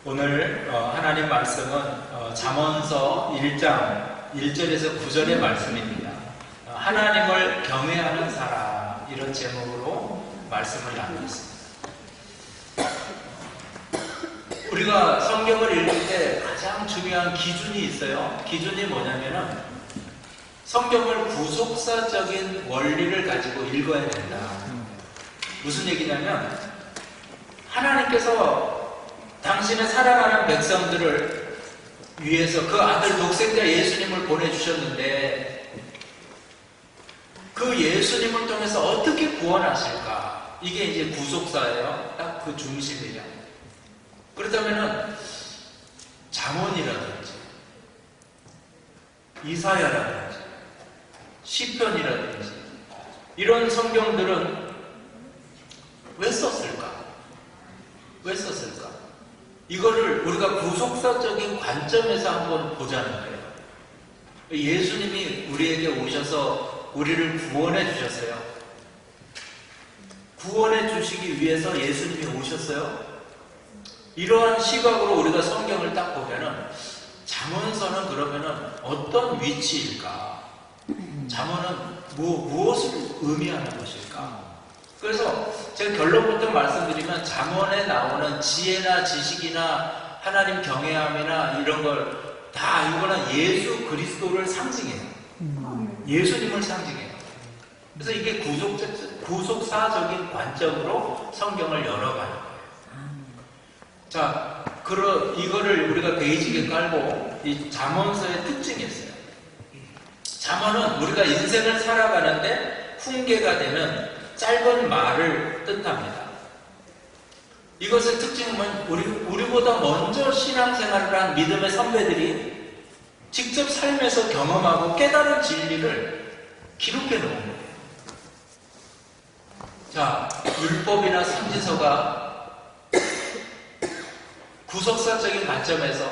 오늘 하나님 말씀은 잠언서 1장 1절에서 9절의 말씀입니다. 하나님을 경외하는 사람, 이런 제목으로 말씀을 나누겠습니다. 우리가 성경을 읽을 때 가장 중요한 기준이 있어요. 기준이 뭐냐면은 성경을 구속사적인 원리를 가지고 읽어야 된다. 무슨 얘기냐면 하나님께서 당신의 사랑하는 백성들을 위해서 그 아들 독생자 예수님을 보내주셨는데 그 예수님을 통해서 어떻게 구원하실까? 이게 이제 구속사예요. 딱 그 중심이에요. 그렇다면은 잠언이라든지 이사야라든지 시편이라든지 이런 성경들은 왜 썼을까? 왜 썼을까? 이거를 우리가 구속사적인 관점에서 한번 보자는 거예요. 예수님이 우리에게 오셔서 우리를 구원해 주셨어요. 구원해 주시기 위해서 예수님이 오셨어요. 이러한 시각으로 우리가 성경을 딱 보면은 잠언서는 그러면은 어떤 위치일까? 잠언은 무엇을 의미하는 것일까? 그래서 제가 결론부터 말씀드리면 잠언에 나오는 지혜나 지식이나 하나님 경외함이나 이런 걸 다 이거는 예수 그리스도를 상징해요. 예수님을 상징해요. 그래서 이게 구속사적인 관점으로 성경을 열어가는 거예요. 자, 이거를 우리가 베이직에 깔고 이 잠언서의 특징이 있어요. 잠언은 우리가 인생을 살아가는데 훈계가 되는 짧은 말을 뜻합니다. 이것의 특징은 우리보다 먼저 신앙생활을 한 믿음의 선배들이 직접 삶에서 경험하고 깨달은 진리를 기록해 놓은 거예요. 자, 율법이나 선지서가 구속사적인 관점에서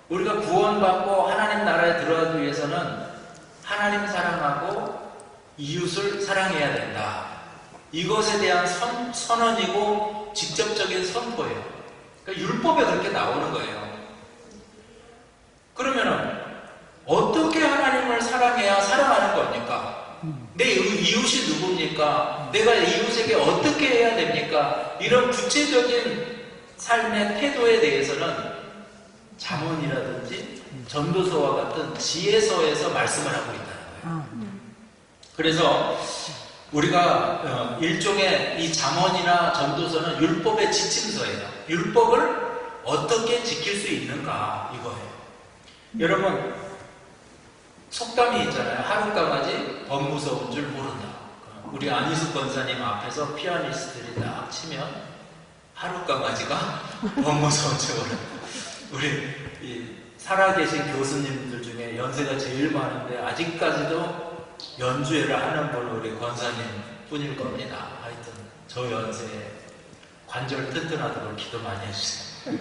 우리가 구원받고 하나님 나라에 들어가기 위해서는 하나님 사랑하고 이웃을 사랑해야 된다. 이것에 대한 선언이고 직접적인 선포예요. 그러니까 율법에 그렇게 나오는 거예요. 그러면은 어떻게 하나님을 사랑해야 사랑하는 겁니까? 내 이웃이 누굽니까? 내가 이웃에게 어떻게 해야 됩니까? 이런 구체적인 삶의 태도에 대해서는 잠언이라든지 전도서와 같은 지혜서에서 말씀을 하고 있다는 거예요. 그래서 우리가 일종의 이 잠언이나 전도서는 율법의 지침서예요. 율법을 어떻게 지킬 수 있는가 이거예요. 여러분 속담이 있잖아요. 하룻강아지 법무서운 줄 모른다. 우리 안희숙 권사님 앞에서 피아니스트들이 딱 치면 하룻강아지가 법무서운 줄 모른다. 우리 살아계신 교수님들 중에 연세가 제일 많은데 아직까지도 연주회를 하는 분은 우리 권사님 뿐일 겁니다. 하여튼 저 연세에 관절 튼튼하도록 기도 많이 해주세요.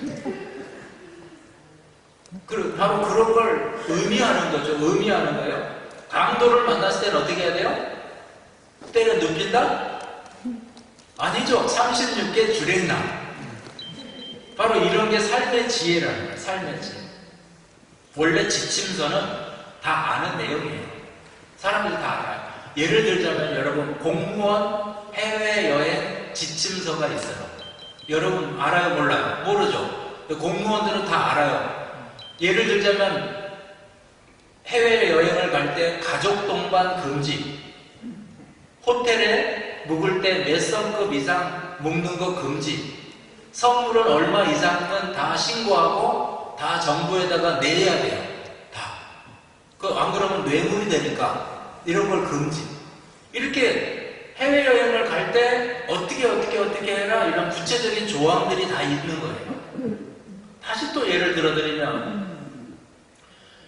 바로 그런 걸 의미하는 거죠. 의미하는 거예요. 강도를 만났을 때는 어떻게 해야 돼요? 때려 눕힌다? 아니죠. 36개 주랭나. 바로 이런 게 삶의 지혜라는 거예요. 삶의 지혜. 원래 지침서는 다 아는 내용이에요. 사람들이 다 알아요. 예를 들자면 여러분 공무원 해외여행 지침서가 있어요. 여러분 알아요? 몰라요? 모르죠? 공무원들은 다 알아요. 예를 들자면 해외여행을 갈 때 가족 동반 금지, 호텔에 묵을 때 몇 성급 이상 묵는 거 금지, 선물은 얼마 이상은 다 신고하고 다 정부에다가 내야 돼요. 안 그러면 뇌물이 되니까 이런 걸 금지. 이렇게 해외여행을 갈 때 어떻게 해라 이런 구체적인 조항들이 다 있는 거예요. 다시 또 예를 들어드리면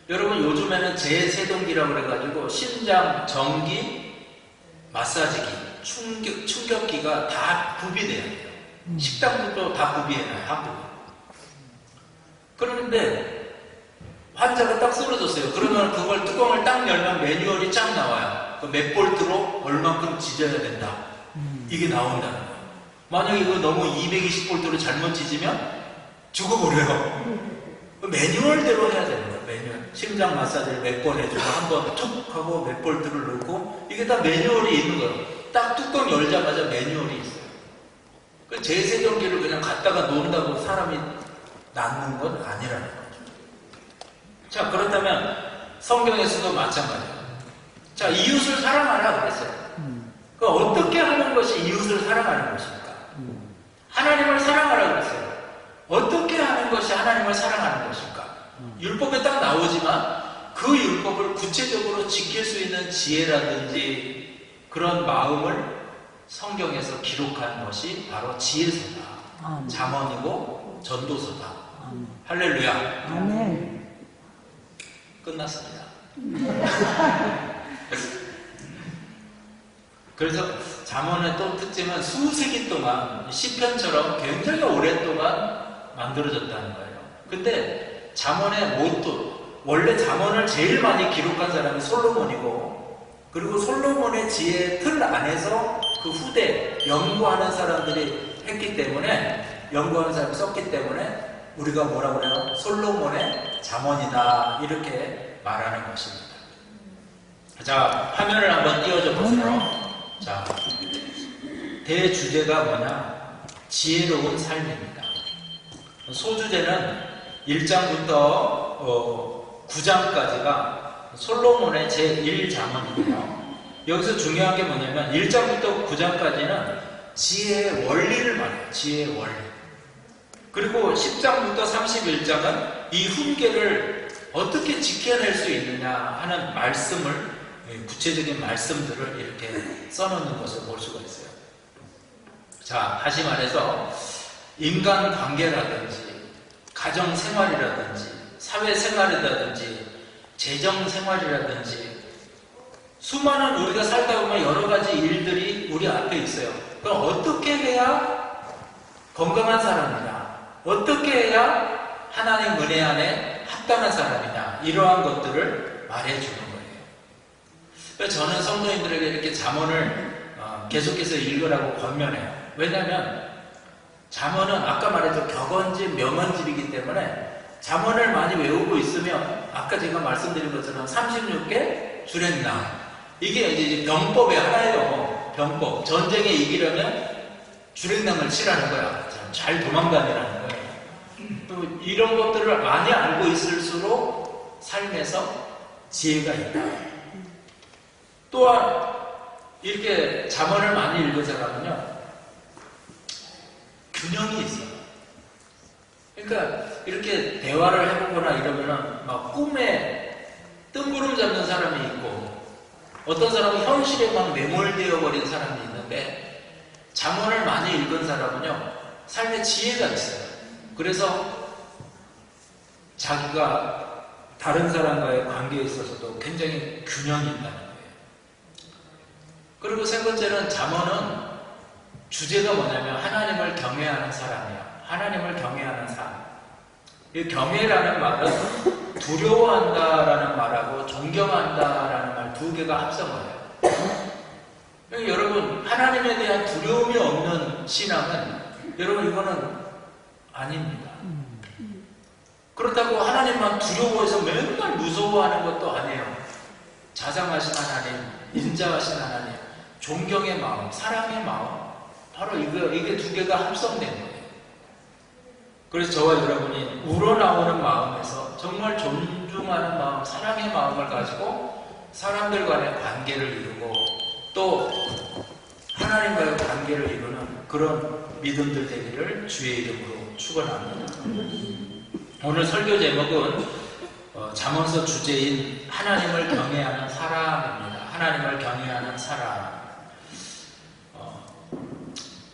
여러분 요즘에는 제세동기라고 그래가지고 심장, 전기, 마사지기, 충격기가 다 구비돼야 돼요. 식당도 다 구비해놔요. 한국에. 그런데 환자가 딱 쓰러졌어요. 그러면 그걸 뚜껑을 딱 열면 매뉴얼이 쫙 나와요. 몇 볼트로 얼만큼 지져야 된다. 이게 나온다는 거예요. 만약에 이거 너무 220볼트로 잘못 지지면 죽어버려요. 매뉴얼대로 해야 되는 거예요. 매뉴얼. 심장 마사지를 몇 번 해주고 한 번 툭 하고 몇 볼트를 넣고 이게 다 매뉴얼이 있는 거예요. 딱 뚜껑 열자마자 매뉴얼이 있어요. 그 제세전기를 그냥 갖다가 놓는다고 사람이 낫는 건 아니라는 거죠. 자, 그렇다면 성경에서도 마찬가지예요. 자, 이웃을 사랑하라 그랬어요. 그 어떻게 하는 것이 이웃을 사랑하는 것입니까? 하나님을 사랑하라 그랬어요. 어떻게 하는 것이 하나님을 사랑하는 것일까? 율법에 딱 나오지만 그 율법을 구체적으로 지킬 수 있는 지혜라든지 그런 마음을 성경에서 기록한 것이 바로 지혜서다. 잠언이고 전도서다. 할렐루야. 아멘. 끝났습니다. 그래서 잠언의 또 특징은 수세기 동안 시편처럼 굉장히 오랫동안 만들어졌다는 거예요. 근데 잠언의 모토, 원래 잠언을 제일 많이 기록한 사람이 솔로몬이고, 그리고 솔로몬의 지혜의 틀 안에서 그 후대 연구하는 사람들이 했기 때문에, 연구하는 사람이 썼기 때문에 우리가 뭐라고 그래요? 솔로몬의 잠언이다 이렇게 말하는 것입니다. 자, 화면을 한번 띄워줘 보세요. 자, 대주제가 뭐냐? 지혜로운 삶입니다. 소주제는 1장부터 9장까지가 솔로몬의 제1잠언인데요. 여기서 중요한 게 뭐냐면 1장부터 9장까지는 지혜의 원리를 말해요. 지혜의 원리. 그리고 10장부터 31장은 이 훈계를 어떻게 지켜낼 수 있느냐 하는 말씀을, 구체적인 말씀들을 이렇게 써놓는 것을 볼 수가 있어요. 자, 다시 말해서 인간 관계라든지 가정 생활이라든지 사회 생활이라든지 재정 생활이라든지 수많은 우리가 살다 보면 여러 가지 일들이 우리 앞에 있어요. 그럼 어떻게 해야 건강한 사람이냐, 어떻게 해야 하나님 은혜 안에 합당한 사람이냐, 이러한 것들을 말해주는 거예요. 그래서 저는 성도님들에게 이렇게 잠언을 계속해서 읽으라고 권면해요. 왜냐하면 잠언은 아까 말했던 격언집, 명언집이기 때문에 잠언을 많이 외우고 있으면 아까 제가 말씀드린 것처럼 36개 주랭랑, 이게 이제 병법의 하나예요. 병법. 전쟁에 이기려면 주랭랑을 치라는 거야. 잘 도망다니라는 거예요. 또 이런 것들을 많이 알고 있을수록 삶에서 지혜가 있다. 또한 이렇게 잠언을 많이 읽은 사람은요, 균형이 있어요. 그러니까 이렇게 대화를 해보거나 이러면은 막 꿈에 뜬구름 잡는 사람이 있고, 어떤 사람은 현실에 막 매몰되어 버린 사람이 있는데, 잠언을 많이 읽은 사람은요 삶의 지혜가 있어요. 그래서 자기가 다른 사람과의 관계에 있어서도 굉장히 균형이 있다는 거예요. 그리고 세 번째는 잠언은 주제가 뭐냐면 하나님을 경외하는 사람이야. 하나님을 경외하는 사람. 이 경외라는 말은 두려워한다라는 말하고 존경한다라는 말 두 개가 합성어예요. 여러분, 하나님에 대한 두려움이 없는 신앙은 여러분 이거는 아닙니다. 그렇다고 하나님만 두려워해서 맨날 무서워하는 것도 아니에요. 자상하신 하나님, 인자하신 하나님, 존경의 마음, 사랑의 마음, 바로 이게 두 개가 합성된 거예요. 그래서 저와 여러분이 우러나오는 마음에서 정말 존중하는 마음, 사랑의 마음을 가지고 사람들 간의 관계를 이루고 또 하나님과의 관계를 이루는 그런 믿음들 되기를 주의 이름으로 축원합니다. 오늘 설교 제목은 잠언서 주제인 하나님을 경외하는 사람입니다. 하나님을 경외하는 사람.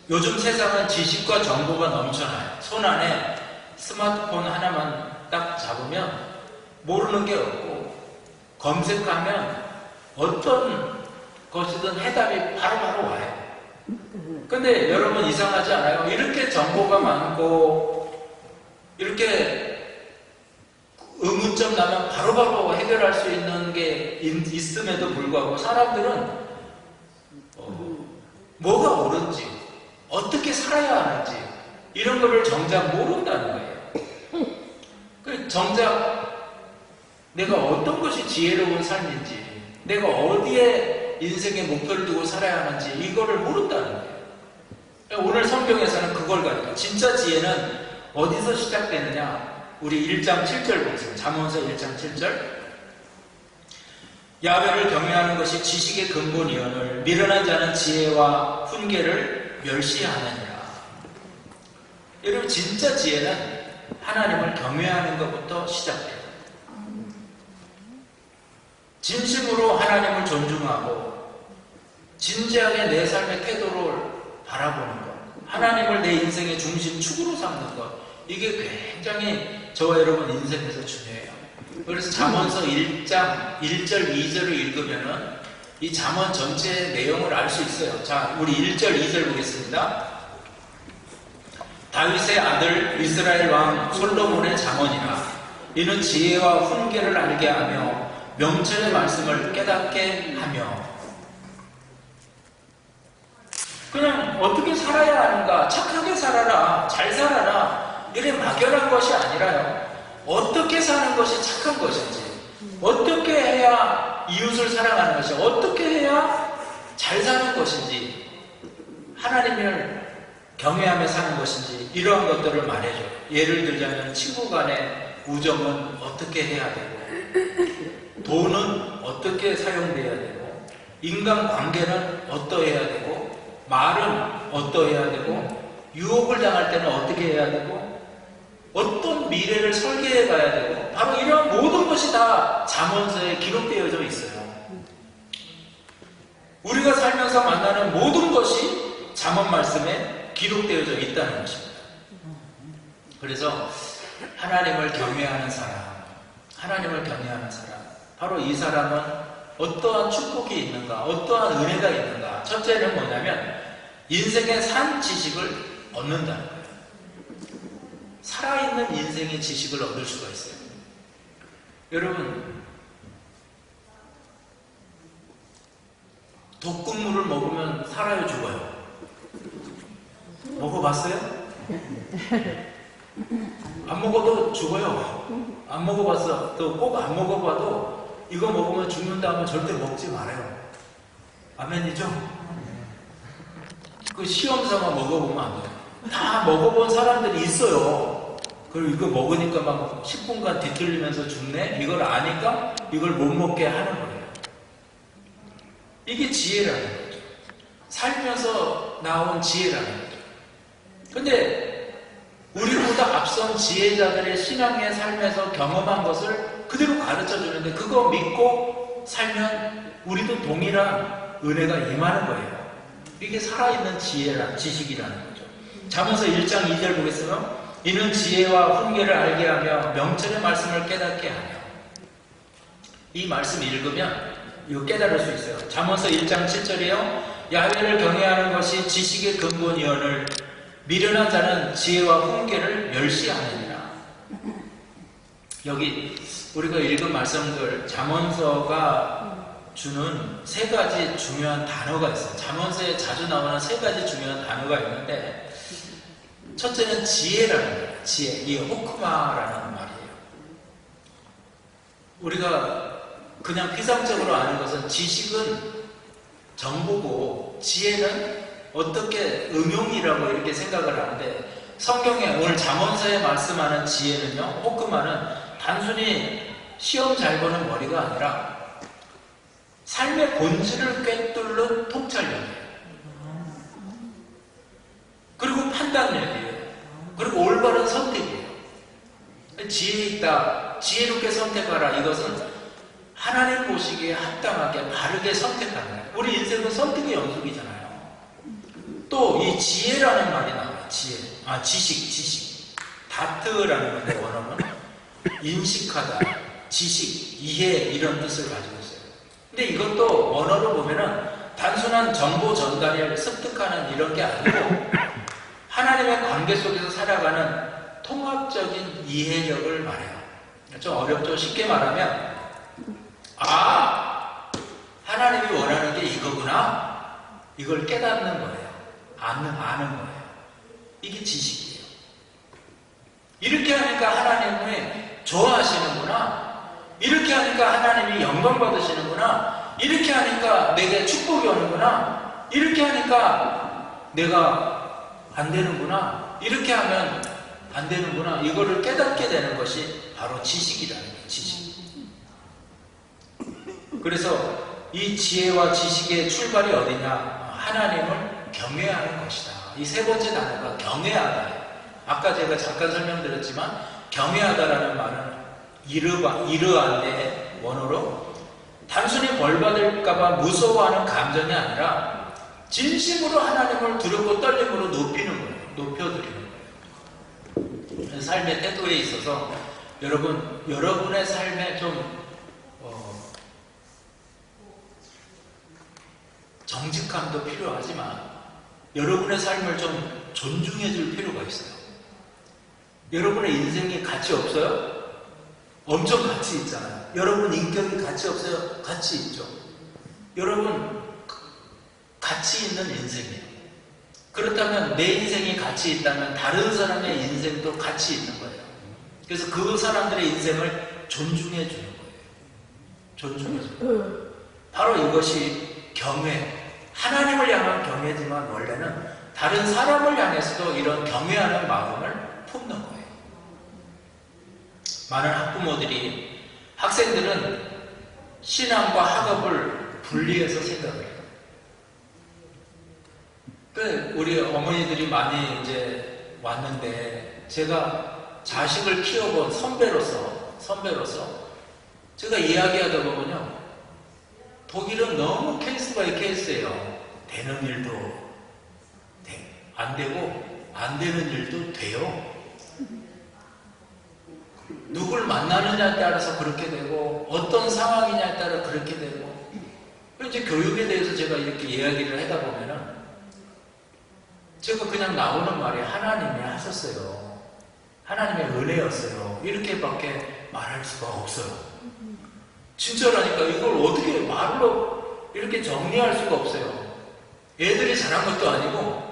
요즘 세상은 지식과 정보가 넘쳐나요. 손 안에 스마트폰 하나만 딱 잡으면 모르는 게 없고, 검색하면 어떤 것이든 해답이 바로바로 와요. 근데 여러분 이상하지 않아요? 이렇게 정보가 많고 이렇게 의문점 나면 바로바로 해결할 수 있는 게 있음에도 불구하고 사람들은 뭐가 옳은지, 어떻게 살아야 하는지 이런 거를 정작 모른다는 거예요. 정작 내가 어떤 것이 지혜로운 삶인지, 내가 어디에 인생의 목표를 두고 살아야 하는지 이거를 모른다는 거예요. 오늘 성경에서는 그걸 가르쳐요. 진짜 지혜는 어디서 시작되느냐? 우리 1장 7절 보겠습니다. 잠언서 1장 7절. 야훼를 경외하는 것이 지식의 근본이오늘 미련한 자는 지혜와 훈계를 멸시하느니라. 여러분, 진짜 지혜는 하나님을 경외하는 것부터 시작돼요. 진심으로 하나님을 존중하고 진지하게 내 삶의 태도를 바라보는 것, 하나님을 내 인생의 중심 축으로 삼는 것, 이게 굉장히 저와 여러분 인생에서 중요해요. 그래서 잠언서 1장 1절 2절을 읽으면은 이 잠언 전체의 내용을 알 수 있어요. 자, 우리 1절 2절 보겠습니다. 다윗의 아들 이스라엘 왕 솔로몬의 잠언이라. 이는 지혜와 훈계를 알게 하며 명철의 말씀을 깨닫게 하며. 그냥 어떻게 살아야 하는가, 착하게 살아라, 잘 살아라, 이게 막연한 것이 아니라요, 어떻게 사는 것이 착한 것인지, 어떻게 해야 이웃을 사랑하는 것이, 어떻게 해야 잘 사는 것인지, 하나님을 경외하며 사는 것인지, 이러한 것들을 말해줘요. 예를 들자면 친구 간의 우정은 어떻게 해야 되고, 돈은 어떻게 사용돼야 되고, 인간관계는 어떠해야 되고, 말은 어떠해야 되고, 유혹을 당할 때는 어떻게 해야 되고, 어떤 미래를 설계해 가야 되고, 바로 이런 모든 것이 다 잠언서에 기록되어져 있어요. 우리가 살면서 만나는 모든 것이 잠언 말씀에 기록되어져 있다는 것입니다. 그래서 하나님을 경외하는 사람, 하나님을 경외하는 사람, 바로 이 사람은 어떠한 축복이 있는가, 어떠한 은혜가 있는가. 첫째는 뭐냐면 인생의 산 지식을 얻는다는 거예요. 살아있는 인생의 지식을 얻을 수가 있어요. 여러분, 독극물을 먹으면 살아요, 죽어요? 먹어봤어요? 안 먹어도 죽어요. 안 먹어봤어. 또 꼭 안 먹어봐도 이거 먹으면 죽는다 하면 절대 먹지 말아요. 아멘이죠? 그 시험 삼아 먹어보면 안 돼요. 다 먹어본 사람들이 있어요. 그리고 이거 먹으니까 막 10분간 뒤틀리면서 죽네? 이걸 아니까 이걸 못 먹게 하는 거예요. 이게 지혜라는 거죠. 살면서 나온 지혜라는 거죠. 근데 우리보다 앞선 지혜자들의 신앙의 삶에서 경험한 것을 그대로 가르쳐 주는데, 그거 믿고 살면 우리도 동일한 은혜가 임하는 거예요. 이게 살아있는 지식이라는 거죠. 잠언서 1장 2절 보겠습니다. 이는 지혜와 훈계를 알게 하며 명철의 말씀을 깨닫게 하며. 이 말씀 읽으면 이거 깨달을 수 있어요. 잠언서 1장 7절이요. 야훼를 경외하는 것이 지식의 근본이오늘 미련한 자는 지혜와 훈계를 멸시하느니라. 여기 우리가 읽은 말씀들, 잠언서가 주는 세 가지 중요한 단어가 있어요. 잠언서에 자주 나오는 세 가지 중요한 단어가 있는데, 첫째는 지혜라는 거예요. 지혜. 이 호크마라는 말이에요. 우리가 그냥 피상적으로 아는 것은 지식은 정보고 지혜는 어떻게 응용이라고 이렇게 생각을 하는데, 성경에 오늘 잠언서에 말씀하는 지혜는요, 호크마는 단순히 시험 잘 보는 머리가 아니라 삶의 본질을 꿰뚫는 통찰력이에요. 그리고 판단력이에요. 그리고 올바른 선택이에요. 지혜 있다, 지혜롭게 선택하라. 이것은 하나님 보시기에 합당하게 바르게 선택하는 거예요. 우리 인생은 선택의 연속이잖아요. 또 이 지혜라는 말이 나와요. 지혜. 지식. 다트라는 건데, 원어는 인식하다, 지식, 이해, 이런 뜻을 가지고 있어요. 근데 이것도 원어로 보면은 단순한 정보 전달을 습득하는 이런 게 아니고 하나님의 관계 속에서 살아가는 통합적인 이해력을 말해요. 좀 어렵죠? 쉽게 말하면, 하나님이 원하는 게 이거구나, 이걸 깨닫는 거예요. 아는 거예요. 이게 지식이에요. 이렇게 하니까 하나님의 좋아하시는구나. 이렇게 하니까 하나님이 영광 받으시는구나. 이렇게 하니까 내게 축복이 오는구나. 이렇게 하니까 내가 안 되는구나. 이렇게 하면 안 되는구나. 이거를 깨닫게 되는 것이 바로 지식이라는 거예요. 지식. 그래서 이 지혜와 지식의 출발이 어디냐? 하나님을 경외하는 것이다. 이 세 번째 단어가 경외하다. 아까 제가 잠깐 설명드렸지만 경외하다라는 말은 이르한데 원어로 단순히 벌받을까봐 무서워하는 감정이 아니라 진심으로 하나님을 두렵고 떨림으로 높이는 거예요. 높여드리는 거예요. 삶의 태도에 있어서 여러분의 삶에 좀 정직함도 필요하지만 여러분의 삶을 좀 존중해 줄 필요가 있어요. 여러분의 인생이 가치 없어요? 엄청 가치 있잖아요. 여러분 인격이 가치 없어요? 가치 있죠. 여러분 가치 있는 인생이에요. 그렇다면 내 인생이 가치 있다면 다른 사람의 인생도 가치 있는 거예요. 그래서 그 사람들의 인생을 존중해 주는 거예요. 존중해 주는 거예요. 바로 이것이 경외, 하나님을 향한 경외지만 원래는 다른 사람을 향해서도 이런 경외하는 마음을 품는 거예요. 많은 학부모들이 학생들은 신앙과 학업을 분리해서 생각을 해요. 우리 어머니들이 많이 이제 왔는데 제가 자식을 키워본 선배로서 제가 이야기하다 보면요. 독일은 너무 케이스 바이 케이스예요. 되는 일도 안 되고 안 되는 일도 돼요. 누굴 만나느냐에 따라서 그렇게 되고 어떤 상황이냐에 따라 그렇게 되고 이제 교육에 대해서 제가 이렇게 이야기를 하다 보면은 제가 그냥 나오는 말이 하나님이 하셨어요. 하나님의 은혜였어요. 이렇게밖에 말할 수가 없어요. 진짜라니까 이걸 어떻게 말로 이렇게 정리할 수가 없어요. 애들이 잘한 것도 아니고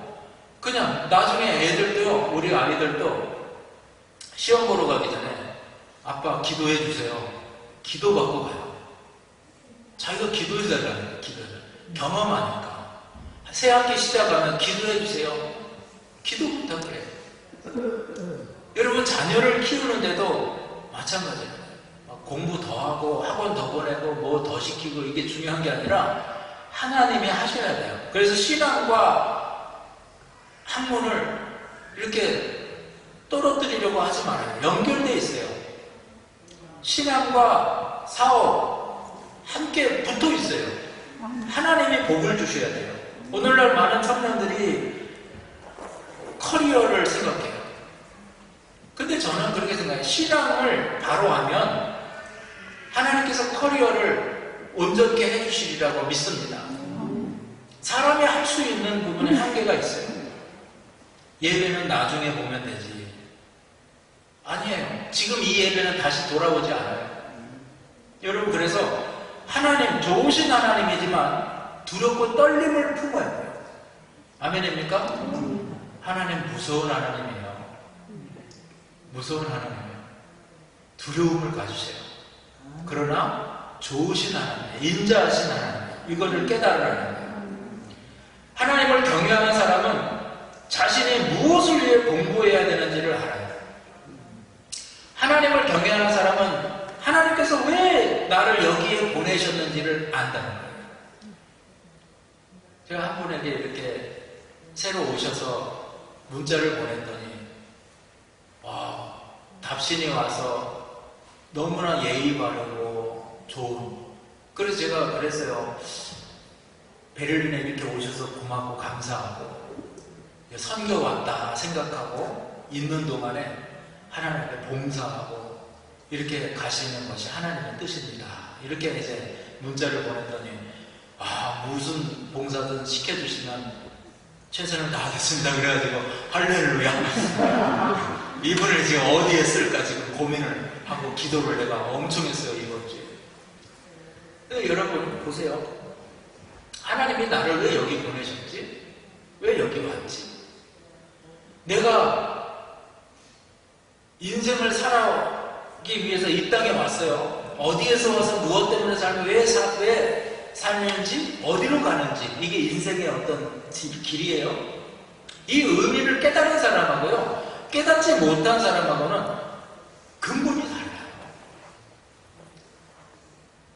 그냥 나중에 애들도요, 우리 아이들도 시험 보러 가기 전에 아빠 기도해 주세요. 기도받고 가요. 자기가 기도해 달라는 거예요. 경험하니까. 새 학기 시작하면 기도해 주세요. 기도 부탁을 해요. 여러분 자녀를 키우는데도 마찬가지예요. 공부 더 하고 학원 더 보내고 뭐 더 시키고 이게 중요한 게 아니라 하나님이 하셔야 돼요. 그래서 신앙과 학문을 이렇게 떨어뜨리려고 하지 말아요. 연결되어 있어요. 신앙과 사업 함께 붙어 있어요. 하나님이 복을 주셔야 돼요. 오늘날 많은 청년들이 커리어를 생각해요. 근데 저는 그렇게 생각해요. 신앙을 바로 하면 하나님께서 커리어를 온전케 해주시리라고 믿습니다. 사람이 할 수 있는 부분에 한계가 있어요. 예배는 나중에 보면 되지. 아니에요. 지금 이 예배는 다시 돌아오지 않아요. 여러분 그래서 하나님, 좋으신 하나님이지만 두렵고 떨림을 품어야 돼요. 아멘입니까? 하나님 무서운 하나님이에요. 무서운 하나님이에요. 두려움을 가지세요. 그러나 좋으신 하나님, 인자하신 하나님, 이거를 깨달으라는 거예요. 하나님을 경외하는 사람은 자신이 무엇을 위해 공부해야 되는지를 알아요. 하나님을 경외하는 사람은 하나님께서 왜 나를 여기에 보내셨는지를 안다는 거예요. 제가 한 분에게 이렇게 새로 오셔서 문자를 보냈더니 답신이 와서 너무나 예의 바르고 좋은. 그래서 제가 그랬어요. 베를린에 이렇게 오셔서 고맙고 감사하고 선교 왔다 생각하고 있는 동안에 하나님께 봉사하고 이렇게 가시는 것이 하나님의 뜻입니다. 이렇게 이제 문자를 보냈더니 무슨 봉사든 시켜주시면 최선을 다하겠습니다. 그래가지고 할렐루야. 이분을 지금 어디에 쓸까 지금 고민을 하고 기도를 내가 엄청 했어요. 이번 주에. 근데 여러분 보세요. 하나님이 나를 왜 여기 보내셨지? 왜 여기 왔지? 내가 인생을 위해서 이 땅에 왔어요. 어디에서 와서 무엇 때문에 살고 왜 살는지 어디로 가는지 이게 인생의 어떤 길이에요. 이 의미를 깨달은 사람하고요 깨닫지 못한 사람하고는 근본이 달라요.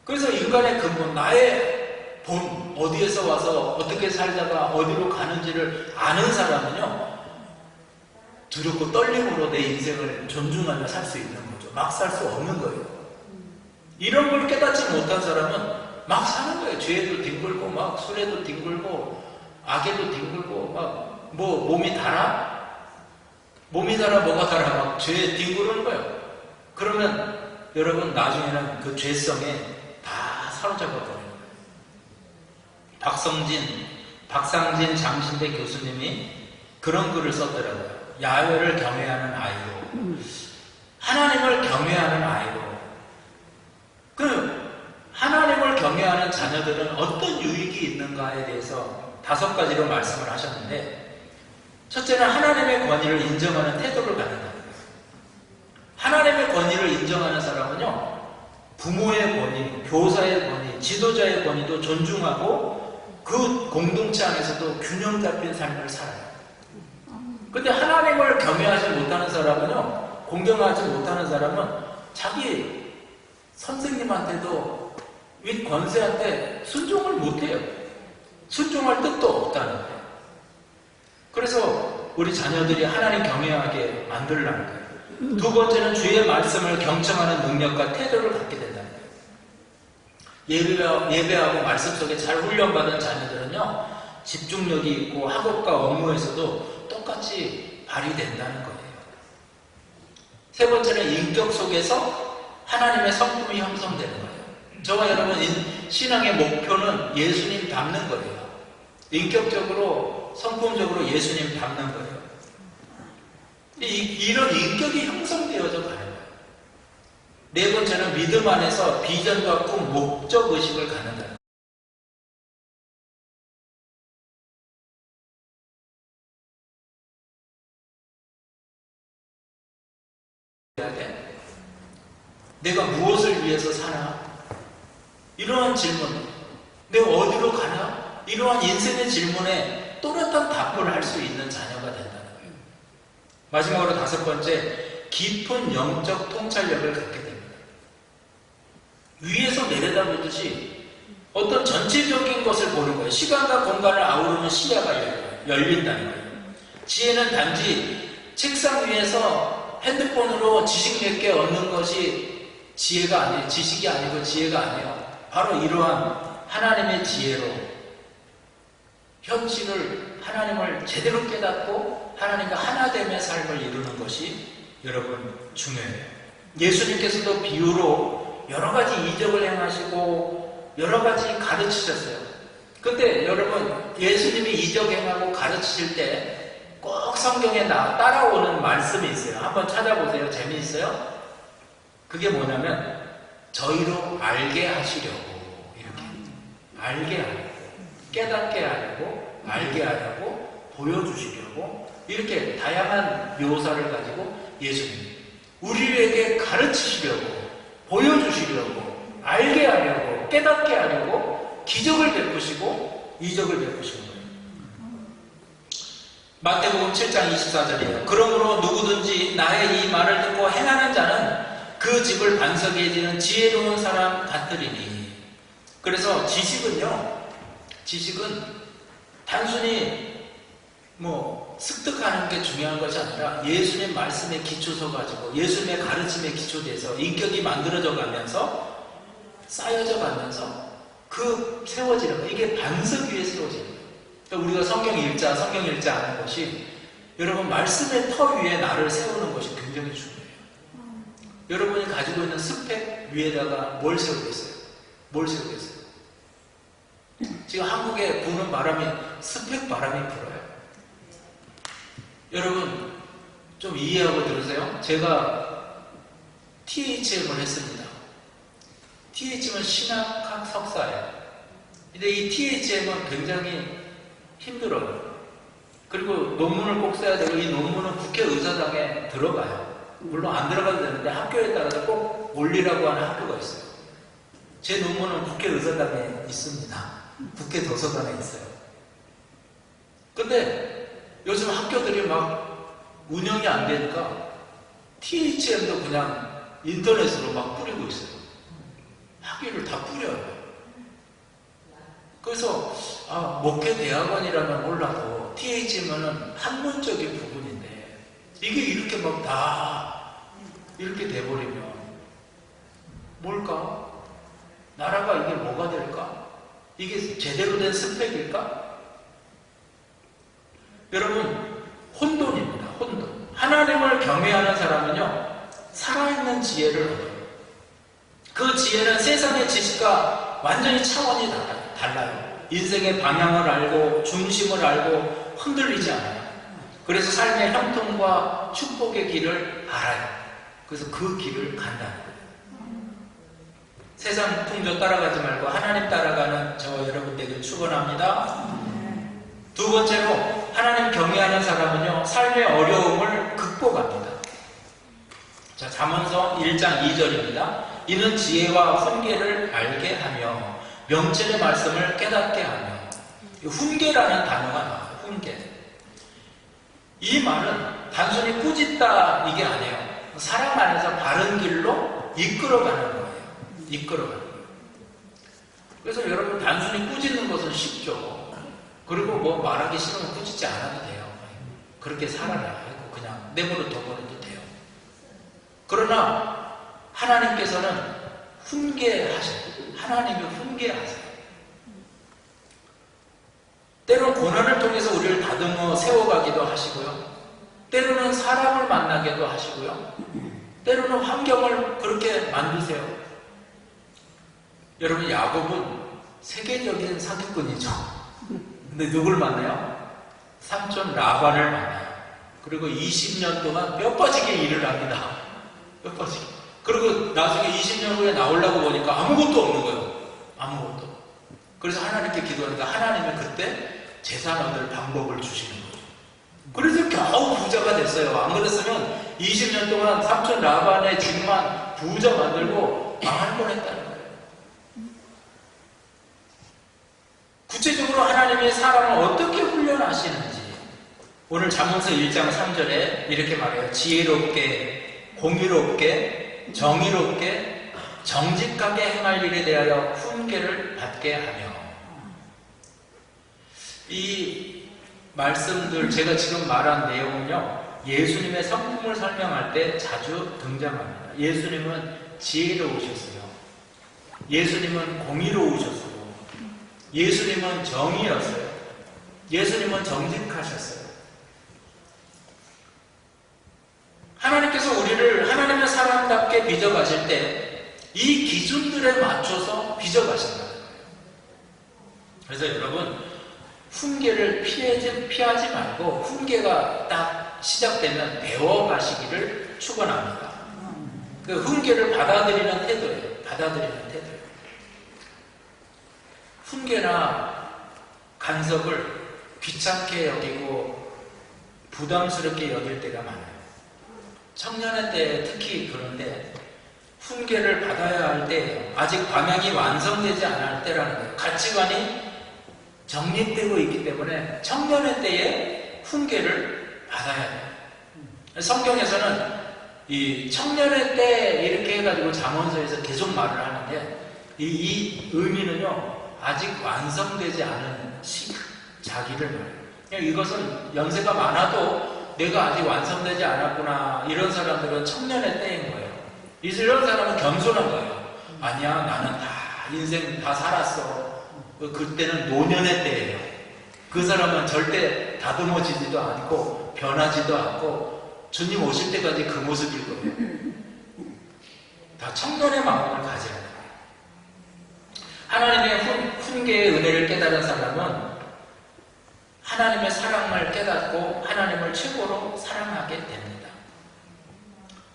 그래서 인간의 근본, 나의 본, 어디에서 와서 어떻게 살다가 어디로 가는지를 아는 사람은요 두렵고 떨림으로 내 인생을 존중하며 살 수 있는 거죠. 막 살 수 없는 거예요. 이런 걸 깨닫지 못한 사람은 막 사는 거예요. 죄에도 뒹굴고 막 술에도 뒹굴고 악에도 뒹굴고 막 뭐 몸이 달아? 몸이 달아 뭐가 달아? 막 죄에 뒹구르는 거예요. 그러면 여러분 나중에는 그 죄성에 다 사로잡아 버려요. 박상진 장신대 교수님이 그런 글을 썼더라고요. 야훼를 경외하는 아이로, 하나님을 경외하는 아이로. 하나님을 경외하는 자녀들은 어떤 유익이 있는가에 대해서 5가지로 말씀을 하셨는데, 첫째는 하나님의 권위를 인정하는 태도를 갖는다. 하나님의 권위를 인정하는 사람은요, 부모의 권위, 교사의 권위, 지도자의 권위도 존중하고 그 공동체 안에서도 균형 잡힌 삶을 살아요. 근데 하나님을 경외하지 못하는 사람은요, 공경하지 못하는 사람은 자기 선생님한테도 윗 권세한테 순종을 못해요. 순종할 뜻도 없다는 거예요. 그래서 우리 자녀들이 하나님 경외하게 만들라는 거예요. 두 번째는 주의 말씀을 경청하는 능력과 태도를 갖게 된다는 거예요. 예배하고 말씀 속에 잘 훈련받은 자녀들은요, 집중력이 있고 학업과 업무에서도 똑같이 발휘된다는 거예요. 세 번째는 인격 속에서 하나님의 성품이 형성되는 거예요. 저와 여러분 신앙의 목표는 예수님 닮는 거예요. 인격적으로 성품적으로 예수님 닮는 거예요. 이런 인격이 형성되어져 가는 거예요. 네 번째는 믿음 안에서 비전과 꿈, 목적 의식을 갖는다. 내가 무엇을 위해서 사나? 이러한 질문, 내가 어디로 가나? 이러한 인생의 질문에 또렷한 답을 할 수 있는 자녀가 된다는 거예요. 마지막으로 5번째, 깊은 영적 통찰력을 갖게 됩니다. 위에서 내려다보듯이 어떤 전체적인 것을 보는 거예요. 시간과 공간을 아우르는 시야가 열린다는 거예요. 지혜는 단지 책상 위에서 핸드폰으로 지식 몇 개 얻는 것이 지혜가 아니에요. 지식이 아니고 지혜가 아니에요. 바로 이러한 하나님의 지혜로 현실을, 하나님을 제대로 깨닫고 하나님과 하나됨의 삶을 이루는 것이 여러분 중요해요. 예수님께서도 비유로 여러 가지 이적을 행하시고 여러 가지 가르치셨어요. 근데 여러분 예수님이 이적 행하고 가르치실 때 꼭 성경에 따라오는 말씀이 있어요. 한번 찾아보세요. 재미있어요. 그게 뭐냐면 저희로 알게 하시려고, 이렇게 알게 하려고, 깨닫게 하려고, 알게 하려고, 보여주시려고, 이렇게 다양한 묘사를 가지고 예수님 우리에게 가르치시려고, 보여주시려고, 알게 하려고, 깨닫게 하려고 기적을 베푸시고 이적을 베푸시는 거예요. 마태복음 7장 24절이에요. 그러므로 누구든지 나의 이 말을 듣고 행하는 자는 그 집을 반석에 지는 지혜로운 사람 같으리니. 그래서 지식은 단순히 습득하는 게 중요한 것이 아니라 예수님 말씀에 기초서 가지고 예수님의 가르침에 기초돼서 인격이 만들어져 가면서 쌓여져 가면서 세워지는 거, 이게 반석 위에 세워지는 거예요. 그러니까 우리가 성경 읽자 하는 것이 여러분 말씀의 터 위에 나를 세우는 것이 굉장히 중요해요. 여러분이 가지고 있는 스펙 위에다가 뭘 세우겠어요? 지금 한국에 부는 바람이 스펙 바람이 불어요. 여러분 좀 이해하고 들으세요. 제가 THM을 했습니다. THM은 신학학 석사예요. 근데 이 THM은 굉장히 힘들어요. 그리고 논문을 꼭 써야 되고 이 논문은 국회의사당에 들어가요. 물론 안 들어가도 되는데 학교에 따라서 꼭 올리라고 하는 학교가 있어요. 제 논문은 국회의사당에 있습니다. 국회 도서관에 있어요. 근데 요즘 학교들이 막 운영이 안 되니까 THM도 그냥 인터넷으로 막 뿌리고 있어요. 학위를 다 뿌려요. 그래서 목회대학원이라면 몰라도 THM은 학문적인 부분인데 이게 이렇게 막 다 이렇게 돼버리면 뭘까? 나라가 이게 뭐가 될까? 이게 제대로 된 스펙일까? 여러분, 혼돈입니다. 혼돈. 하나님을 경외하는 사람은요, 살아있는 지혜를 얻어요. 그 지혜는 세상의 지식과 완전히 차원이 달라요. 인생의 방향을 알고 중심을 알고 흔들리지 않아요. 그래서 삶의 형통과 축복의 길을 알아요. 그래서 그 길을 간다는 거예요. 세상 풍조 따라가지 말고 하나님 따라가는 저 여러분 되길 축원합니다. 두 번째로 하나님 경외하는 사람은요, 삶의 어려움을 극복합니다. 자, 잠언서 1장 2절입니다. 이는 지혜와 훈계를 알게 하며 명철의 말씀을 깨닫게 하며. 훈계라는 단어가 나와요. 훈계. 이 말은 단순히 꾸짖다 이게 아니에요. 사람 안에서 바른 길로 이끌어가는 거예요. 이끌어가는 거예요. 그래서 여러분, 단순히 꾸짖는 것은 쉽죠. 그리고 뭐 말하기 싫으면 꾸짖지 않아도 돼요. 그렇게 살아라. 그냥 내버려 둬버려도 돼요. 그러나 하나님께서는 훈계하셔요. 하나님이 훈계하세요. 때론 고난을 통해서 우리를 다듬어 세워가기도 하시고요. 때로는 사람을 만나게도 하시고요. 때로는 환경을 그렇게 만드세요. 여러분, 야곱은 세계적인 사기꾼이죠. 근데 누굴 만나요? 삼촌 라반을 만나요. 그리고 20년 동안 뼈 빠지게 일을 합니다. 뼈 빠지게. 그리고 나중에 20년 후에 나오려고 보니까 아무것도 없는 거예요. 아무것도. 그래서 하나님께 기도하니까 하나님이 그때 재산 얻을 방법을 주시는 거예요. 그래서 겨우 부자가 됐어요. 안 그랬으면 20년 동안 삼촌 라반의 집만 부자 만들고 망할 뻔했다는 거예요. 구체적으로 하나님이 사람을 어떻게 훈련하시는지 오늘 잠언서 1장 3절에 이렇게 말해요. 지혜롭게, 공의롭게, 정의롭게, 정직하게 행할 일에 대하여 훈계를 받게 하며. 이 말씀들, 제가 지금 말한 내용은요, 예수님의 성품을 설명할 때 자주 등장합니다. 예수님은 지혜로우셨어요. 예수님은 공의로우셨어요. 예수님은 정의였어요. 예수님은 정직하셨어요. 하나님께서 우리를 하나님의 사람답게 빚어가실 때 이 기준들에 맞춰서 빚어가신다는 거예요. 그래서 여러분, 훈계를 피하지 말고 훈계가 딱 시작되면 배워가시기를 축원합니다. 그 훈계를 받아들이는 태도예요. 받아들이는 태도예요. 훈계나 간섭을 귀찮게 여기고 부담스럽게 여길 때가 많아요. 청년의 때 특히 그런데 훈계를 받아야 할 때 아직 방향이 완성되지 않을 때라는 거예요. 가치관이 정립되고 있기 때문에 청년의 때에 훈계를 받아야 돼요. 성경에서는 이 청년의 때 이렇게 해가지고 잠언서에서 계속 말을 하는데 이 의미는요, 아직 완성되지 않은 자기를 말해요. 그냥 이것은 연세가 많아도 내가 아직 완성되지 않았구나, 이런 사람들은 청년의 때인 거예요. 이런 사람은 겸손한 거예요. 아니야, 나는 다 인생 다 살았어. 그때는 노년의 때예요. 그 사람은 절대 다듬어지지도 않고 변하지도 않고 주님 오실 때까지 그 모습일 거예요. 다 청년의 마음을 가져야 돼요. 하나님의 훈계의 은혜를 깨달은 사람은 하나님의 사랑을 깨닫고 하나님을 최고로 사랑하게 됩니다.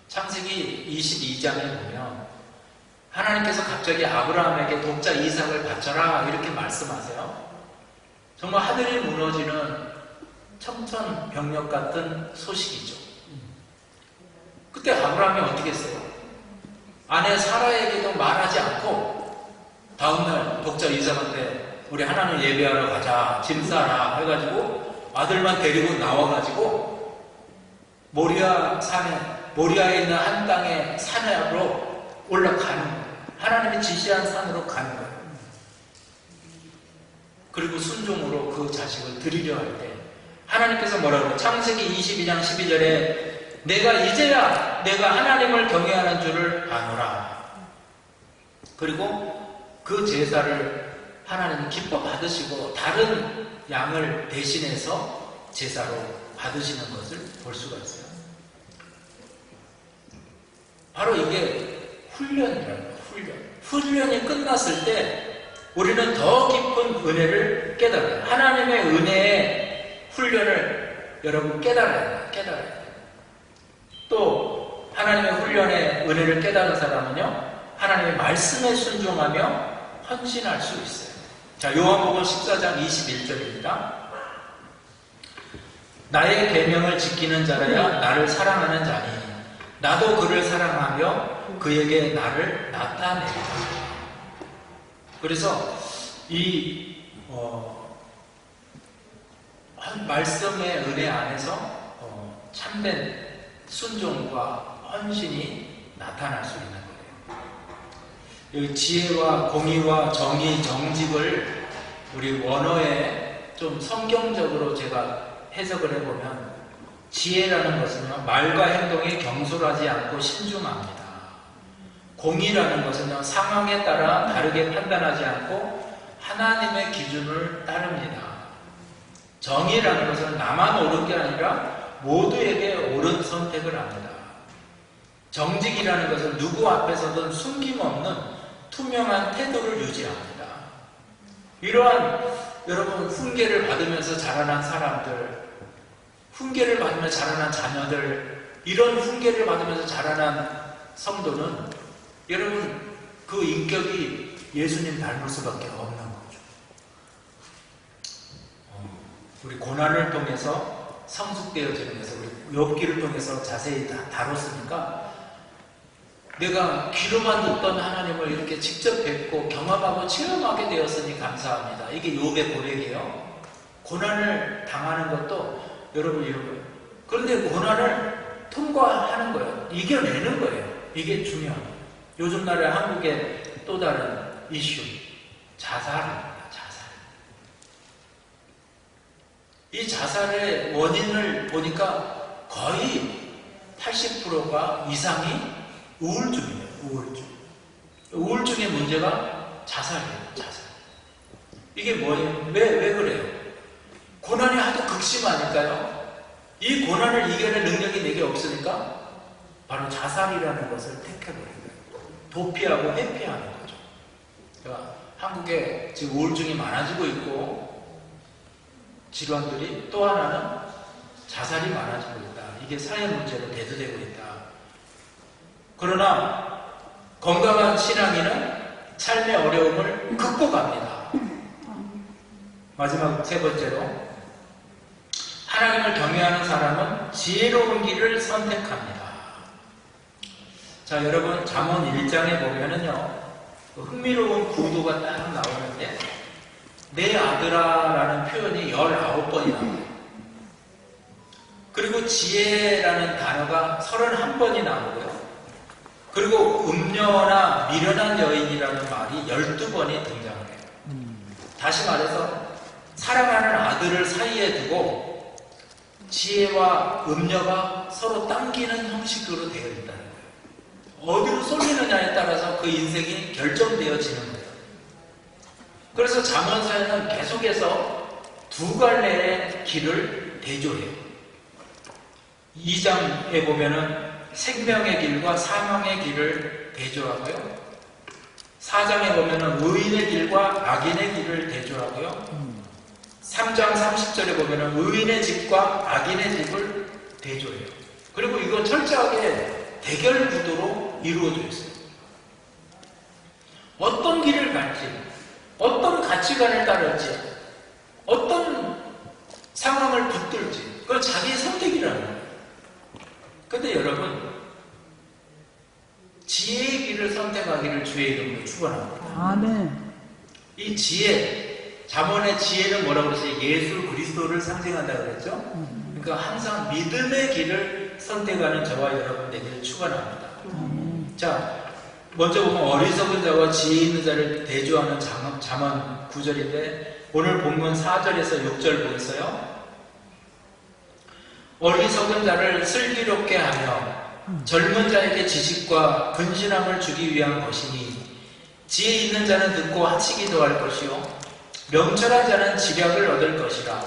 창세기 22장에 보면 하나님께서 갑자기 아브라함에게 독자 이삭을 바쳐라 이렇게 말씀하세요. 정말 하늘이 무너지는 청천벽력 같은 소식이죠. 그때 아브라함이 어떻게 했어요? 아내 사라에게도 말하지 않고 다음날 독자 이삭한테 우리 하나님 예배하러 가자, 짐 싸라 해가지고 아들만 데리고 나와가지고 모리아 산에, 모리아에 있는 한 땅의 산으로 올라가는 거예요. 하나님이 지시한 산으로 가는 거예요. 그리고 순종으로 그 자식을 드리려 할 때 하나님께서 뭐라고 창세기 22장 12절에 내가 이제야 내가 하나님을 경외하는 줄을 아노라. 그리고 그 제사를 하나님은 기뻐 받으시고 다른 양을 대신해서 제사로 받으시는 것을 볼 수가 있어요. 바로 이게 훈련이라는 거예요. 훈련이 끝났을 때 우리는 더 깊은 은혜를 깨달아요. 하나님의 은혜의 훈련을 여러분 깨달아야 돼요. 또 하나님의 훈련의 은혜를 깨달은 사람은요, 하나님의 말씀에 순종하며 헌신할 수 있어요. 자, 요한복음 14장 21절입니다. 나의 계명을 지키는 자라야 나를 사랑하는 자니 나도 그를 사랑하며 그에게 나를 나타내리라. 그래서 이 말씀의 은혜 안에서 참된 순종과 헌신이 나타날 수 있는 거예요. 여기 지혜와 공의와 정의, 정직을 우리 원어에 좀 성경적으로 제가 해석을 해보면 지혜라는 것은요, 말과 행동에 경솔하지 않고 신중합니다. 공의라는 것은요, 상황에 따라 다르게 판단하지 않고 하나님의 기준을 따릅니다. 정의라는 것은 나만 옳은 게 아니라 모두에게 옳은 선택을 합니다. 정직이라는 것은 누구 앞에서든 숨김없는 투명한 태도를 유지합니다. 이러한 여러분 훈계를 받으면서 자라난 사람들, 훈계를 받으며 자라난 자녀들, 이런 훈계를 받으면서 자라난 성도는 여러분 그 인격이 예수님 닮을 수밖에 없는 거죠. 우리 고난을 통해서 성숙되어지는 것을 우리 욥기를 통해서 자세히 다뤘으니까 내가 귀로만 듣던 하나님을 이렇게 직접 뵙고 경험하고 체험하게 되었으니 감사합니다. 이게 욥의 고백이에요. 고난을 당하는 것도 여러분 이런 거예요. 그런데 고난을 통과하는 거예요. 이겨내는 거예요. 이게 중요합니다. 요즘 날에 한국의 또 다른 이슈, 자살입니다. 이 자살의 원인을 보니까 거의 80%가 이상이 우울증이에요. 우울증의 문제가 자살이에요. 자살. 이게 뭐예요? 왜 그래요? 고난이 하도 극심하니까요. 이 고난을 이겨낼 능력이 내게 없으니까 바로 자살이라는 것을 택해버린 거예요. 도피하고 회피하는 거죠. 그러니까 한국에 지금 우울증이 많아지고 있고 질환들이, 또 하나는 자살이 많아지고 있다. 이게 사회 문제로 대두되고 있다. 그러나 건강한 신앙인은 삶의 어려움을 극복합니다. 마지막 세 번째로, 하나님을 경외하는 사람은 지혜로운 길을 선택합니다. 자, 여러분 잠언 1장에 보면은요, 흥미로운 구도가 딱 나오는데 내 아들아라는 표현이 19번이 나와요. 그리고 지혜라는 단어가 31번이 나오고요. 그리고 음녀나 미련한 여인이라는 말이 12번이 등장을 해요. 다시 말해서 사랑하는 아들을 사이에 두고 지혜와 음녀가 서로 당기는 형식으로 되어 있다는 거예요. 어디로 쏠리느냐에 따라서 그 인생이 결정되어지는 거예요. 그래서 잠언서에는 계속해서 두 갈래의 길을 대조해요. 2장에 보면은 생명의 길과 사망의 길을 대조하고요. 4장에 보면은 의인의 길과 악인의 길을 대조하고요. 3장 30절에 보면은 의인의 집과 악인의 집을 대조해요. 그리고 이거 철저하게 대결 구도로 이루어져 있어요. 어떤 길을 갈지, 어떤 가치관을 따를지, 어떤 상황을 붙들지, 그건 자기의 선택이라는 거예요. 근데 여러분, 지혜의 길을 선택하기를 주의 이름으로 축원합니다. 아멘. 이 지혜, 잠언의 지혜는 뭐라고 그랬어요? 예수 그리스도를 상징한다 그랬죠? 그러니까 항상 믿음의 길을 선택하는 저와 여러분 되기를 축원합니다. 자, 먼저 보면 어리석은 자와 지혜 있는 자를 대조하는 잠언 9절인데 오늘 본문 4절에서 6절 보겠어요? 어리석은 자를 슬기롭게 하며 젊은 자에게 지식과 근신함을 주기 위한 것이니 지혜 있는 자는 듣고 하치기 더할 것이요 명철한 자는 지략을 얻을 것이라.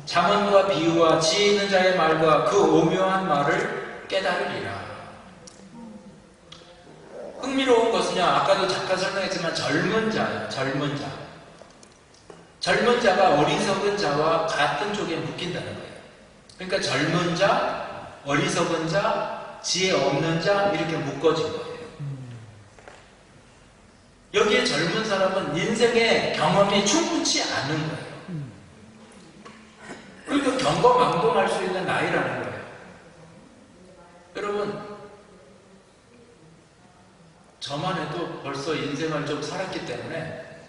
잠언과 비유와 지혜 있는 자의 말과 그 오묘한 말을 깨달으리라. 흥미로운 것은요, 아까도 잠깐 설명했지만 젊은 자예요. 젊은 자. 젊은 자가 어리석은 자와 같은 쪽에 묶인다는 거예요. 그러니까 젊은 자, 어리석은 자, 지혜 없는 자 이렇게 묶어진 거예요. 여기에 젊은 사람은 인생의 경험이 충분치 않은 거예요. 그리고 경거망동할 수 있는 나이라는 거예요. 여러분, 저만 해도 벌써 인생을 좀 살았기 때문에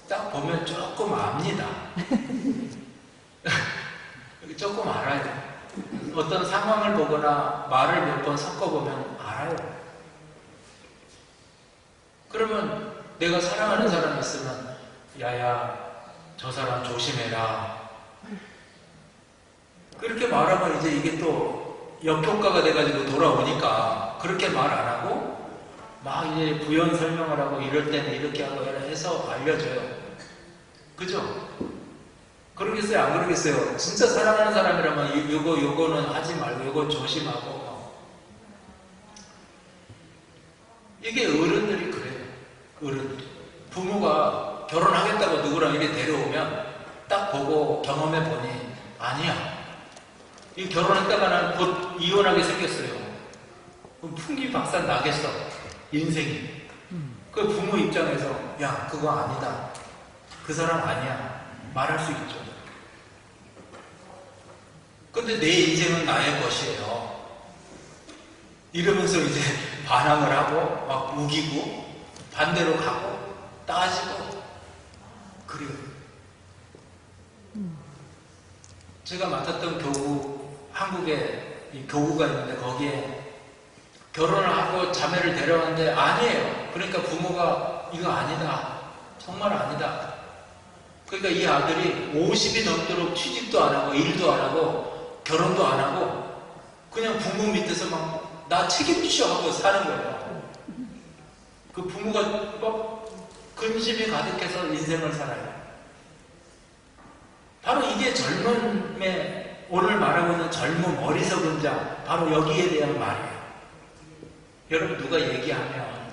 딱 보면 조금 압니다. 조금 알아요. 어떤 상황을 보거나 말을 몇 번 섞어보면 알아요. 그러면 내가 사랑하는 사람이 있으면 야야 저 사람 조심해라 그렇게 말하면 이제 이게 또 역효과가 돼가지고 돌아오니까 그렇게 말 안 하고 막 이제 부연 설명을 하고 이럴 때는 이렇게 하고 해서 알려줘요. 그죠? 그러겠어요? 안 그러겠어요? 진짜 사랑하는 사람이라면 요거는 하지 말고 요거 조심하고. 이게 어른들이 그래요. 어른들이. 부모가 결혼하겠다고 누구랑 이렇게 데려오면 딱 보고 경험해 보니 아니야. 이 결혼했다가는 곧 이혼하게 생겼어요. 그럼 풍기박산 나겠어. 인생이. 그 부모 입장에서 야 그거 아니다. 그 사람 아니야. 말할 수 있죠. 근데 내 인생은 나의 것이에요. 이러면서 이제 반항을 하고 막 우기고 반대로 가고 따지고 그래요. 제가 맡았던 교구, 한국에 이 교구가 있는데 거기에 결혼을 하고 자매를 데려왔는데 아니에요. 그러니까 부모가 이거 아니다. 정말 아니다. 그러니까 이 아들이 50이 넘도록 취직도 안 하고 일도 안 하고 결혼도 안 하고 그냥 부모 밑에서 막 나 책임지셔 하고 사는 거예요. 그 부모가 막 근심이 가득해서 인생을 살아요. 바로 이게 젊음의 오늘 말하고 있는 젊음, 어리석은 자 바로 여기에 대한 말이에요. 여러분 누가 얘기하면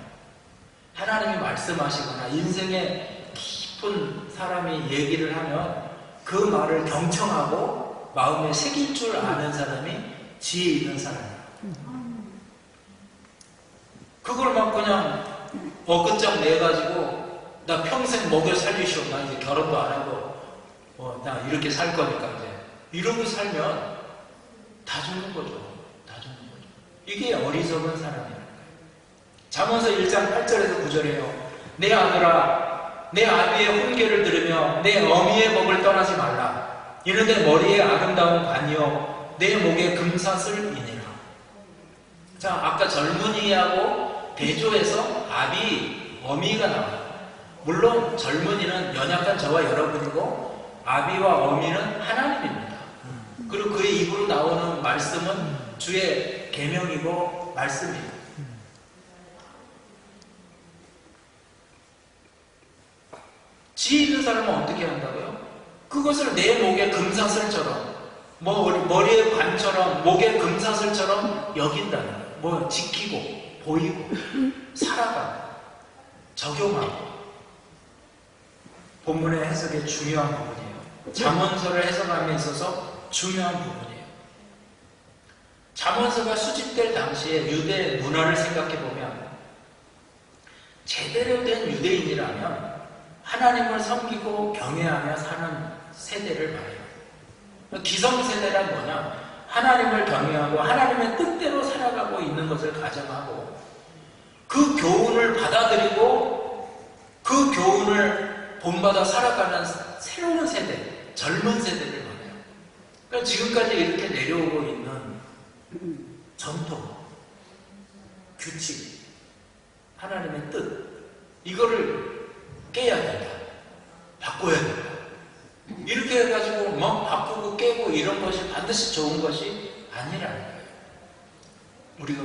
하나님이 말씀하시거나 인생의 깊은 사람이 얘기를 하면 그 말을 경청하고 마음에 새길 줄 아는 사람이 지혜 있는 사람이에요. 그걸 막 그냥 어긋장 내가지고 나 평생 먹여 살리시오. 나 이제 결혼도 안 하고 나 이렇게 살 거니까 이제 이러고 살면 다 죽는 거죠. 다 죽는 거죠. 이게 어리석은 사람이라는 거예요. 잠언서 1장 8절에서 9절에요. 내 아들아 내 아비의 훈계를 들으며 내 어미의 법을 떠나지 말라. 이는 내 머리에 아름다운 관이요 내 목에 금사슬이니라. 자, 아까 젊은이하고 대조해서 아비, 어미가 나와요. 물론 젊은이는 연약한 저와 여러분이고 아비와 어미는 하나님입니다. 그리고 그의 입으로 나오는 말씀은 주의 계명이고 말씀이에요. 지혜 있는 사람은 어떻게 한다고요? 그것을 내 목에 금사슬처럼 머리에 관처럼 목에 금사슬처럼 여긴다는 거예요. 뭐 지키고 보이고 살아가고 적용하고. 본문의 해석의 중요한 부분이에요. 잠언서를 해석함에 있어서 중요한 부분이에요. 잠언서가 수집될 당시에 유대 문화를 생각해보면 제대로 된 유대인이라면 하나님을 섬기고 경외하며 사는 세대를 말해요. 기성세대란 뭐냐? 하나님을 경외하고 하나님의 뜻대로 살아가고 있는 것을 가정하고 그 교훈을 받아들이고 그 교훈을 본받아 살아가는 새로운 세대, 젊은 세대를 말해요. 그러니까 지금까지 이렇게 내려오고 있는 전통, 규칙, 하나님의 뜻, 이거를 깨야 된다. 바꿔야 된다. 이렇게 해가지고 뭐 바꾸고 깨고 이런 것이 반드시 좋은 것이 아니라는 거예요. 우리가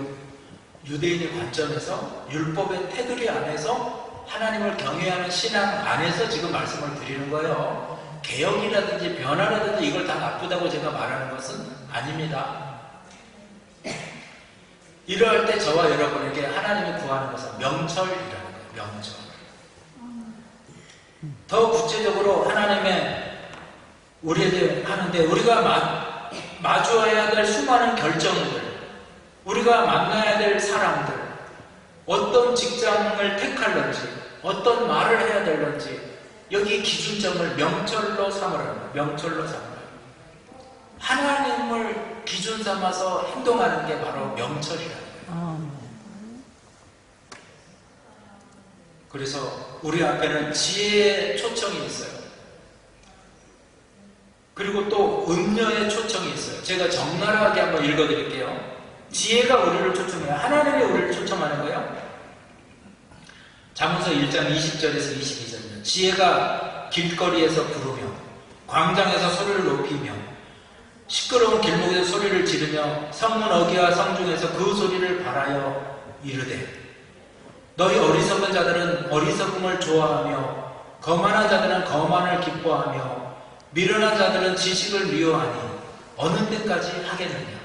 유대인의 관점에서 율법의 테두리 안에서 하나님을 경외하는 신앙 안에서 지금 말씀을 드리는 거예요. 개혁이라든지 변화라든지 이걸 다 나쁘다고 제가 말하는 것은 아닙니다. 이러할 때 저와 여러분에게 하나님이 구하는 것은 명철이라는 거예요. 명철. 더 구체적으로 하나님의 우리에게 하는데 우리가 마주해야 될 수많은 결정들, 우리가 만나야 될 사람들, 어떤 직장을 택할런지, 어떤 말을 해야 될런지 여기 기준점을 명철로 삼으라는 거예요. 명철로 삼으라. 하나님을 기준 삼아서 행동하는 게 바로 명철이라는 거예요. 그래서 우리 앞에는 지혜의 초청이 있어요. 그리고 또 음녀의 초청이 있어요. 제가 적나라하게 한번 읽어드릴게요. 지혜가 우리를 초청해요. 하나님이 우리를 초청하는 거예요. 잠언서 1장 20절에서 22절입니다. 지혜가 길거리에서 부르며 광장에서 소리를 높이며 시끄러운 길목에서 소리를 지르며 성문 어귀와 성중에서 그 소리를 발하여 이르되 너희 어리석은 자들은 어리석음을 좋아하며 거만한 자들은 거만을 기뻐하며 미련한 자들은 지식을 미워하니 어느 때까지 하겠느냐.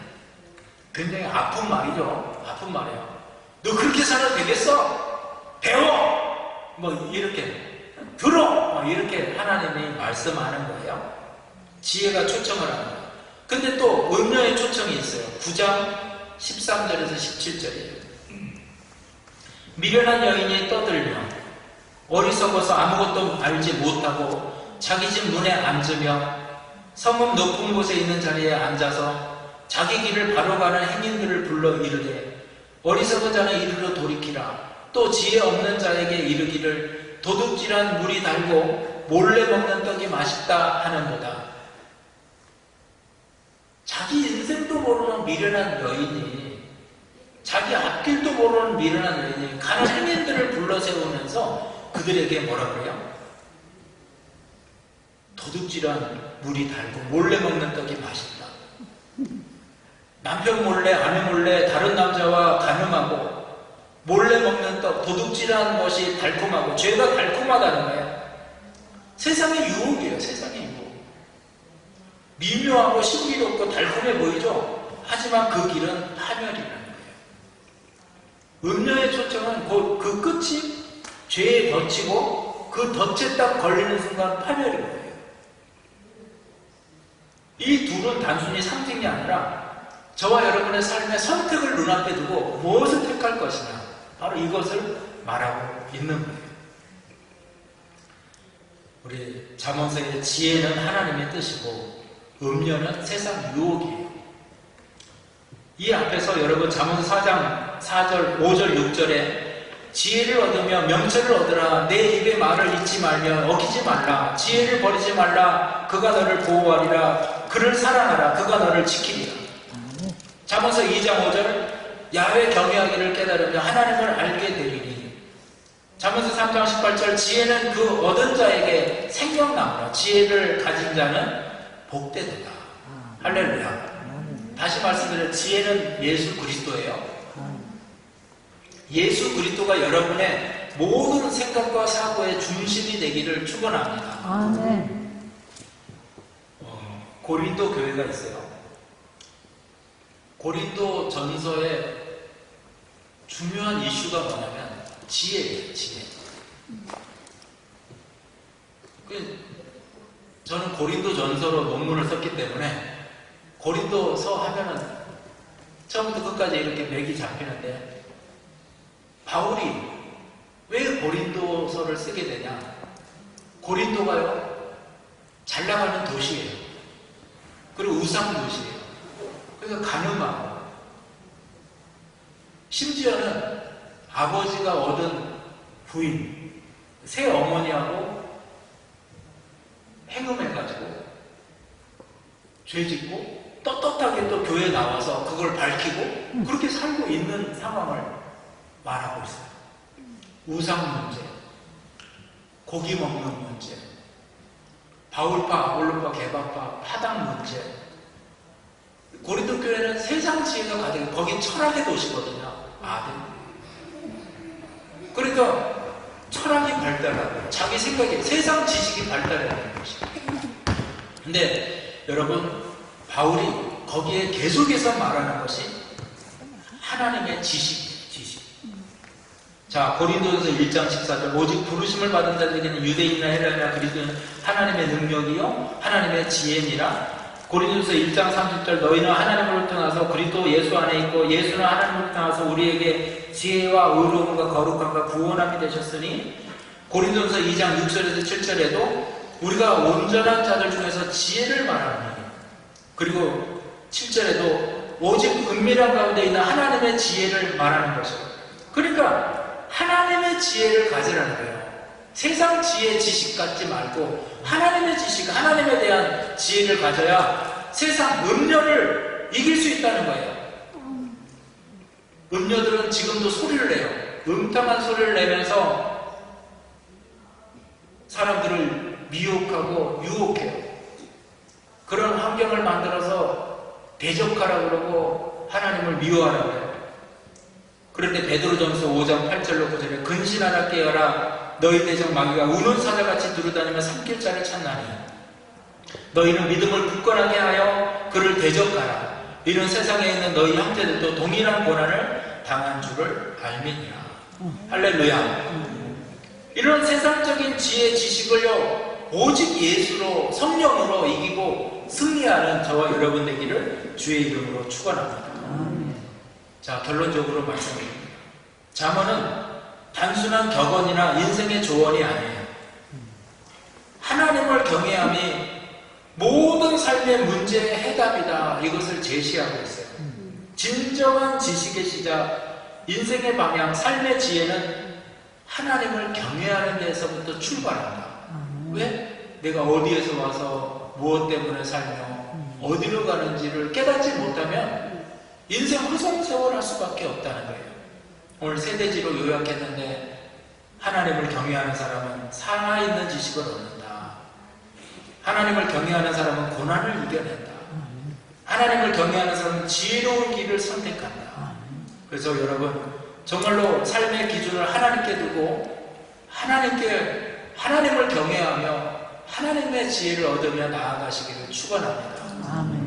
굉장히 아픈 말이죠. 아픈 말이에요. 너 그렇게 살아도 되겠어? 배워! 뭐 이렇게 들어! 이렇게 하나님이 말씀하는 거예요. 지혜가 초청을 하는 거예요. 근데 또 음녀의 초청이 있어요. 9장 13절에서 17절이에요. 미련한 여인이 떠들며 어리석어서 아무것도 알지 못하고 자기 집 문에 앉으며 성문 높은 곳에 있는 자리에 앉아서 자기 길을 바로 가는 행인들을 불러 이르되 어리석은 자는 이르러 돌이키라. 또 지혜 없는 자에게 이르기를 도둑질한 물이 달고 몰래 먹는 떡이 맛있다 하는도다. 자기 인생도 모르는 미련한 여인이, 자기 앞길도 모르는 미련한 여인이 가는 행인들을 불러 세우면서 그들에게 뭐라 그래요? 도둑질한 물이 달고 몰래 먹는 떡이 맛있다. 남편 몰래, 아내 몰래 다른 남자와 간음하고 몰래 먹는 떡, 도둑질한 것이 달콤하고 죄가 달콤하다는 거예요. 세상의 유혹이에요. 세상의 유혹. 미묘하고 신비롭고 달콤해 보이죠? 하지만 그 길은 파멸이라는 거예요. 음녀의 초청은 그 끝이 죄에 덧치고 그 덫에 딱 걸리는 순간 파멸인 거예요. 이 둘은 단순히 상징이 아니라 저와 여러분의 삶의 선택을 눈앞에 두고 무엇을 택할 것이냐, 바로 이것을 말하고 있는 거예요. 우리 잠언서의 지혜는 하나님의 뜻이고 음녀는 세상 유혹이에요. 이 앞에서 여러분 잠언서 4장 4절, 5절, 6절에 지혜를 얻으며 명철을 얻으라. 내 입의 말을 잊지 말며 어기지 말라. 지혜를 버리지 말라. 그가 너를 보호하리라. 그를 사랑하라. 그가 너를 지키리라. 잠언서 2장 5절 야훼 경외하기를 깨달으며 하나님을 알게 되리니. 잠언서 3장 18절 지혜는 그 얻은 자에게 생명나무라. 지혜를 가진 자는 복되도다. 할렐루야. 다시 말씀드려, 지혜는 예수 그리스도예요. 예수 그리스도가 여러분의 모든 생각과 사고의 중심이 되기를 축원합니다. 아멘. 고린도 교회가 있어요. 고린도 전서의 중요한 이슈가 뭐냐면 지혜예요. 지혜. 저는 고린도 전서로 논문을 썼기 때문에 고린도서 하면은 처음부터 끝까지 이렇게 맥이 잡히는데, 바울이 왜 고린도서를 쓰게 되냐? 고린도가요, 잘 나가는 도시예요. 그리고 우상 도시예요. 그러니까 가늠하고, 심지어는 아버지가 얻은 부인, 새 어머니하고 행음해가지고 죄짓고 떳떳하게 또 교회에 나와서 그걸 밝히고 그렇게 살고 있는 상황을 말하고 있어요. 우상 문제, 고기 먹는 문제, 바울파, 아볼로파, 개바파, 파당 문제. 고린도 교회는 세상 지혜가 가득해. 거기 철학의 도시거든요. 아들. 그러니까 철학이 발달하고 자기 생각이, 세상 지식이 발달해야 되는 것이죠. 근데 여러분, 바울이 거기에 계속해서 말하는 것이 하나님의 지식. 자, 고린도전서 1장 14절, 오직 부르심을 받은 자들에게는 유대인이나 헬라이나 그리스도는 하나님의 능력이요 하나님의 지혜니라. 고린도전서 1장 30절, 너희는 하나님으로부터 나서 그리스도 예수 안에 있고 예수는 하나님으로부터 나서 우리에게 지혜와 의로움과 거룩함과 구원함이 되셨으니. 고린도전서 2장 6절에서 7절에도 우리가 온전한 자들 중에서 지혜를 말하노니. 그리고 7절에도 오직 은밀한 가운데 있는 하나님의 지혜를 말하는 것이고. 그러니까 하나님의 지혜를 가지라는 거예요. 세상 지혜 지식 갖지 말고 하나님의 지식, 하나님에 대한 지혜를 가져야 세상 음료를 이길 수 있다는 거예요. 음료들은 지금도 소리를 내요. 음탕한 소리를 내면서 사람들을 미혹하고 유혹해요. 그런 환경을 만들어서 대적하라고 그러고 하나님을 미워하라고 해요. 그런데 베드로전서 5장 8절로 9절에 근신하라 깨어라 너희 대적 마귀가 우는 사자같이 두루다니며 삼킬 자를 찾나니 너희는 믿음을 굳건하게 하여 그를 대적하라. 이는 세상에 있는 너희 형제들도 동일한 고난을 당한 줄을 알미니라. 할렐루야. 이런 세상적인 지혜 지식을요 오직 예수로, 성령으로 이기고 승리하는 저와 여러분 되기를 주의 이름으로 축원합니다. 자, 결론적으로 말씀드립니다. 잠언은 단순한 격언이나 인생의 조언이 아니에요. 하나님을 경외함이 모든 삶의 문제의 해답이다. 이것을 제시하고 있어요. 진정한 지식의 시작, 인생의 방향, 삶의 지혜는 하나님을 경외하는 데서부터 출발한다. 왜? 내가 어디에서 와서 무엇 때문에 살며 어디로 가는지를 깨닫지 못하면 인생 허송세월할 수밖에 없다는 거예요. 오늘 세대지로 요약했는데 하나님을 경외하는 사람은 살아있는 지식을 얻는다. 하나님을 경외하는 사람은 고난을 이겨낸다. 하나님을 경외하는 사람은 지혜로운 길을 선택한다. 그래서 여러분 정말로 삶의 기준을 하나님께 두고 하나님을 경외하며 하나님의 지혜를 얻으며 나아가시기를 축원합니다.